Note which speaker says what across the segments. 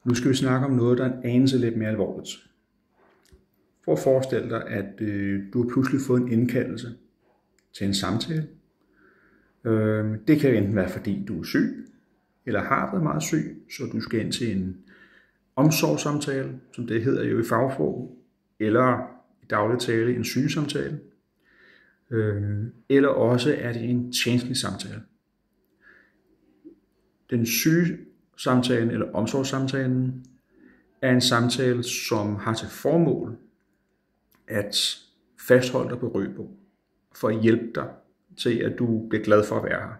Speaker 1: Nu skal vi snakke om noget, der er en anelse lidt mere alvorligt. Prøv at forestille dig, at du har pludselig fået en indkaldelse til en samtale. Det kan enten være, fordi du er syg, eller har været meget syg, så du skal ind til en omsorgssamtale, som det hedder jo i fagsprog, eller i daglig tale en sygesamtale, eller også er det en tjenstlig samtale. Den sygesamtalen eller omsorgssamtalen er en samtale, som har til formål at fastholde dig på Røbo, for at hjælpe dig til, at du bliver glad for at være her.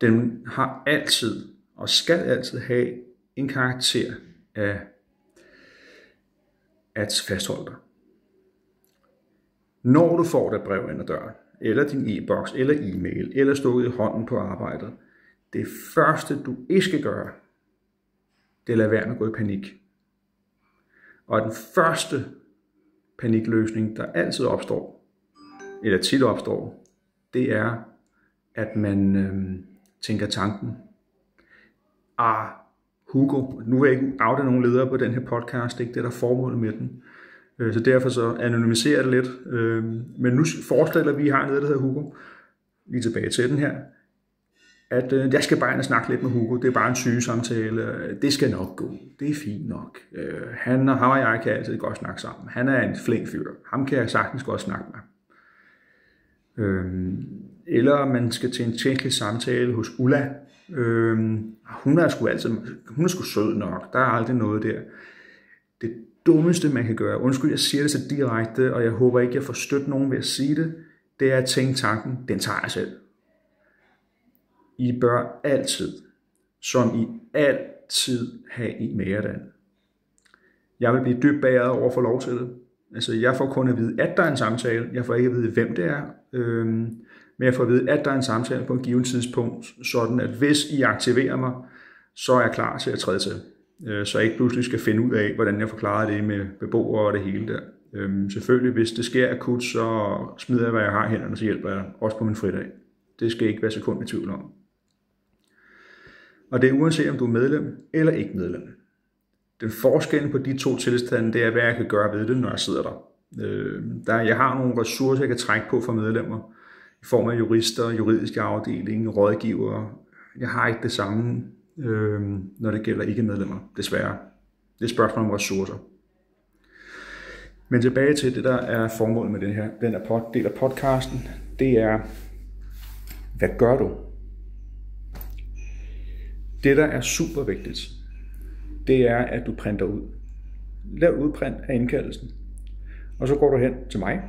Speaker 1: Den har altid og skal altid have en karakter af at fastholde dig. Når du får det brev ind ad døren, eller din e-boks, eller e-mail, eller stået i hånden på arbejdet, det første du ikke skal gøre, det er at lade være med at gå i panik. Og den første panikløsning, der altid opstår, eller tit opstår, det er, at man tænker tanken, Hugo, nu vil jeg ikke oute nogen ledere på den her podcast, det er ikke det, der er formålet med den. Så derfor så anonymiserer det lidt. Men nu forestiller vi har nede, der hedder Hugo, lige tilbage til den her, at jeg skal bare ind og snakke lidt med Hugo, det er bare en sygesamtale, det skal nok gå, det er fint nok. Han og jeg kan altid godt snakke sammen, han er en flink fyr, ham kan jeg sagtens godt snakke med. Eller man skal til en tjenstlig samtale hos Ulla. Hun er sgu sød nok, der er aldrig noget der. Det dummeste man kan gøre, undskyld jeg siger det så direkte, og jeg håber ikke jeg får stødt nogen ved at sige det, det er at tænke tanken, den tager jeg selv. I bør altid, som I altid have i med jer den. Jeg vil blive dybt bagret over at få lov til det. Altså jeg får kun at vide, at der er en samtale, jeg får ikke at vide, hvem det er, men jeg får at vide, at der er en samtale på et givet tidspunkt, sådan at hvis I aktiverer mig, så er jeg klar til at træde til. Så jeg ikke pludselig skal finde ud af, hvordan jeg forklarer det med beboere og det hele der. Selvfølgelig, hvis det sker akut, så smider jeg, hvad jeg har i hænderne, så hjælper jeg også på min fridag. Det skal ikke være sekund i tvivl om. Og det er uanset om du er medlem eller ikke medlem. Den forskel på de to tilstande, det er, hvad jeg kan gøre ved det, når jeg sidder der. Jeg har nogle ressourcer, jeg kan trække på for medlemmer, i form af jurister, juridiske afdelinger, rådgivere. Jeg har ikke det samme, når det gælder ikke-medlemmer, desværre. Det er et spørgsmål om ressourcer. Men tilbage til det, der er formålet med den her del af podcasten, det er, hvad gør du? Det, der er super vigtigt, det er, at du printer ud. Lav udprint af indkaldelsen. Og så går du hen til mig,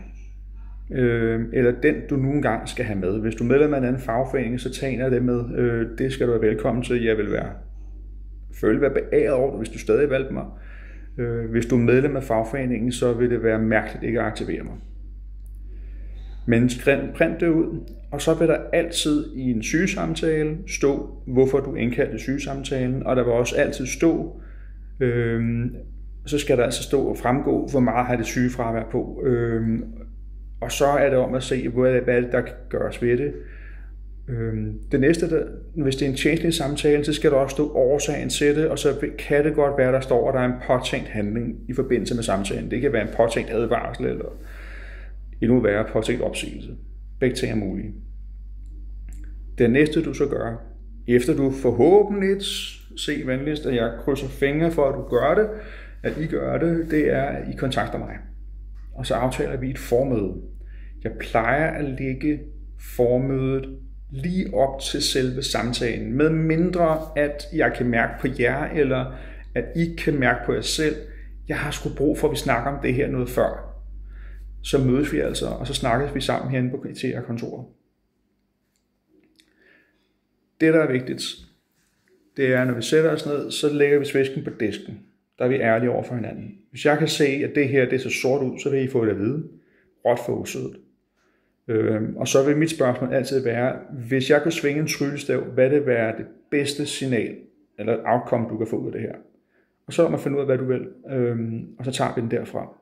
Speaker 1: eller den, du nu engang skal have med. Hvis du er medlem af en anden fagforening, så tag en af det med. Det skal du være velkommen til. Jeg vil være beæret over det, hvis du stadig valgte mig. Hvis du er medlem af fagforeningen, så vil det være mærkeligt ikke at aktivere mig. Men print det ud, og så vil der altid i en sygesamtale stå, hvorfor du indkaldte sygesamtalen, og der vil også altid stå, så skal der altså stå og fremgå, hvor meget har det sygefravær på. Og så er det om at se, hvad er det, der kan gøres ved det. Det næste, hvis det er en tjenstlig samtale, så skal der også stå årsagen til det, og så kan det godt være, der står, at der er en påtænkt handling i forbindelse med samtalen. Det kan være en påtænkt advarsel, eller endnu værre påtænkt opsigelse. Begge ting er mulige. Det næste, du så gør, efter du forhåbentlig, se venligst, at jeg krydser fingre for, at du gør det, at I gør det, det er, at I kontakter mig. Og så aftaler vi et formøde. Jeg plejer at lægge formødet lige op til selve samtalen, med mindre at jeg kan mærke på jer, eller at I kan mærke på jer selv, jeg har sgu brug for, at vi snakker om det her noget før. Så mødes vi altså, og så snakkes vi sammen herinde på IT-kontoret. Det, der er vigtigt, det er, når vi sætter os ned, så lægger vi svæsken på disken. Der er vi ærlige over for hinanden. Hvis jeg kan se, at det her det ser sort ud, så vil I få det at vide. Råt for usødet. Og så vil mit spørgsmål altid være, hvis jeg kan svinge en tryllestav, hvad det være det bedste signal, eller outcome, du kan få ud af det her. Og så må man finde ud af, hvad du vil, og så tager vi den derfra.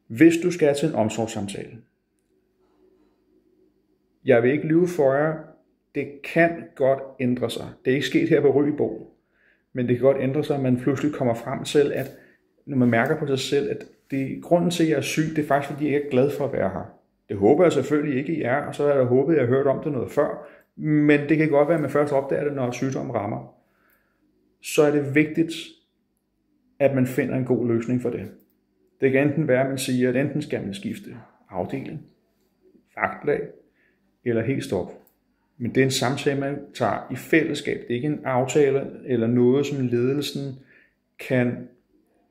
Speaker 1: Hvis du skal til en omsorgssamtale, jeg vil ikke lyve for jer, det kan godt ændre sig. Det er ikke sket her på Rybo, men det kan godt ændre sig, at man pludselig kommer frem til, at når man mærker på sig selv, at grunden til, at jeg er syg, det er faktisk, fordi jeg ikke er glad for at være her. Det håber jeg selvfølgelig ikke, I er, og så har jeg håbet, at jeg har hørt om det noget før, men det kan godt være, at man først opdager det, når sygdommen rammer. Så er det vigtigt, at man finder en god løsning for det. Det kan enten være, at man siger, at enten skal man skifte afdeling, vagtlag eller helt stop. Men det er en samtale, man tager i fællesskab. Det er ikke en aftale eller noget, som ledelsen kan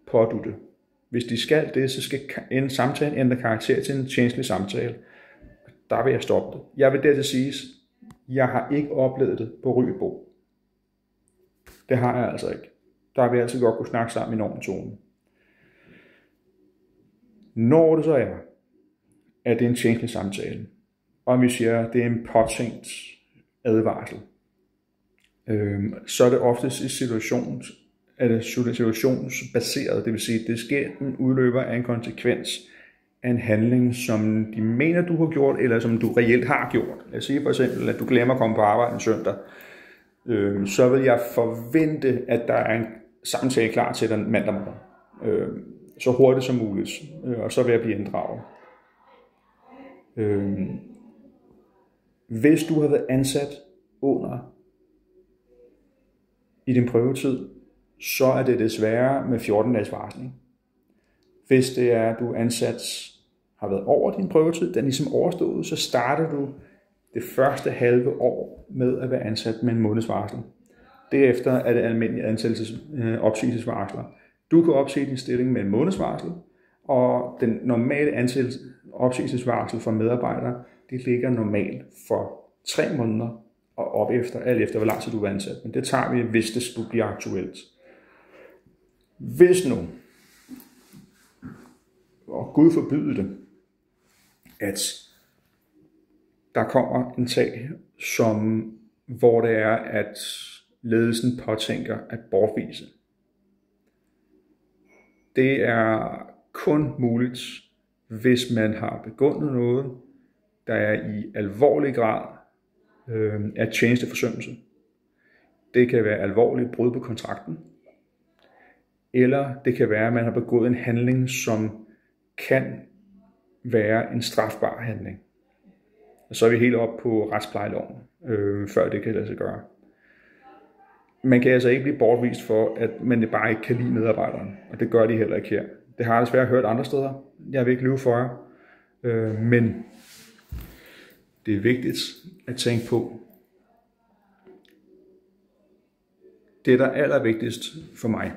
Speaker 1: pådutte. Hvis de skal det, så skal en samtale ændre karakter til en tjenestelig samtale. Der vil jeg stoppe det. Jeg vil dertil sige, jeg har ikke oplevet det på Rybo. Det har jeg altså ikke. Der vil jeg altid godt kunne snakke sammen i enorm tone. Når det så er, at det er en tjenestelig samtale, og vi siger, at det er en påtænkt advarsel, så er det oftest situationsbaseret, det vil sige, at det sker en udløber af en konsekvens af en handling, som de mener, du har gjort, eller som du reelt har gjort. Lad os sige for eksempel, at du glemmer at komme på arbejde en søndag, så vil jeg forvente, at der er en samtale klar til den mandag morgen, så hurtigt som muligt, og så vil jeg blive inddraget. Hvis du har været ansat under i din prøvetid, så er det desværre med 14 dages varsling. Hvis det er, at du ansat har været over din prøvetid, den er ligesom overstået, så starter du det første halve år med at være ansat med en måneds varsel. Derefter er det almindelige opsigelsesvarsler. Du kan opsige din stilling med en måneds varsel, og den normale opsigelsesvarsel for medarbejdere, det ligger normalt for 3 måneder og op efter, alt efter hvor lang tid du er ansat. Men det tager vi, hvis det skulle blive aktuelt. Hvis nu, og Gud forbyde det, at der kommer en sag, hvor det er, at ledelsen påtænker at bortvise. Det er kun muligt, hvis man har begået noget, der er i alvorlig grad af tjenesteforsømmelse. Det kan være alvorligt brud på kontrakten, eller det kan være, at man har begået en handling, som kan være en strafbar handling. Og så er vi helt op på retsplejeloven, før det kan lade sig gøre. Man kan altså ikke blive bortvist for, at man bare ikke kan lide medarbejderen, og det gør de heller ikke her. Det har jeg desværre hørt andre steder. Jeg vil ikke lyve for jer, men det er vigtigt at tænke på. Det, der er allervigtigst for mig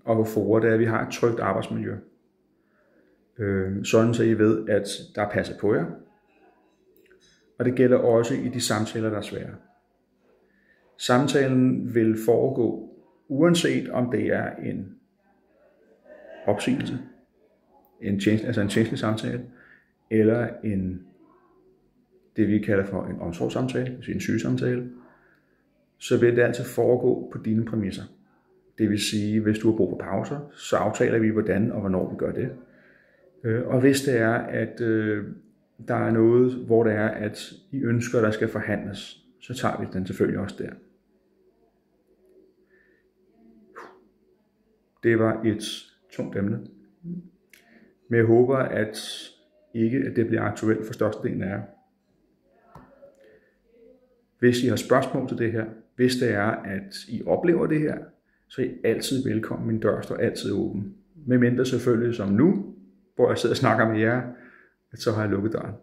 Speaker 1: og for det er, at vi har et trygt arbejdsmiljø. Sådan så I ved, at der er passet på jer. Og det gælder også i de samtaler, der er svære. Samtalen vil foregå, uanset om det er en opsigelse, en tjenestelig samtale, eller det vi kalder for en omsorgssamtale, altså en sygesamtale, så vil det altid foregå på dine præmisser. Det vil sige, hvis du har brug for pauser, så aftaler vi, hvordan og hvornår vi gør det. Og hvis det er, at der er noget, hvor det er, at I ønsker, der skal forhandles, så tager vi den selvfølgelig også der. Det var et tungt emne. Men jeg håber, at det bliver aktuelt for størstedelen af jer. Hvis I har spørgsmål til det her, hvis det er, at I oplever det her, så er I altid velkommen. Min dør står altid åben. Medmindre selvfølgelig som nu, hvor jeg sidder og snakker med jer, så har jeg lukket døren.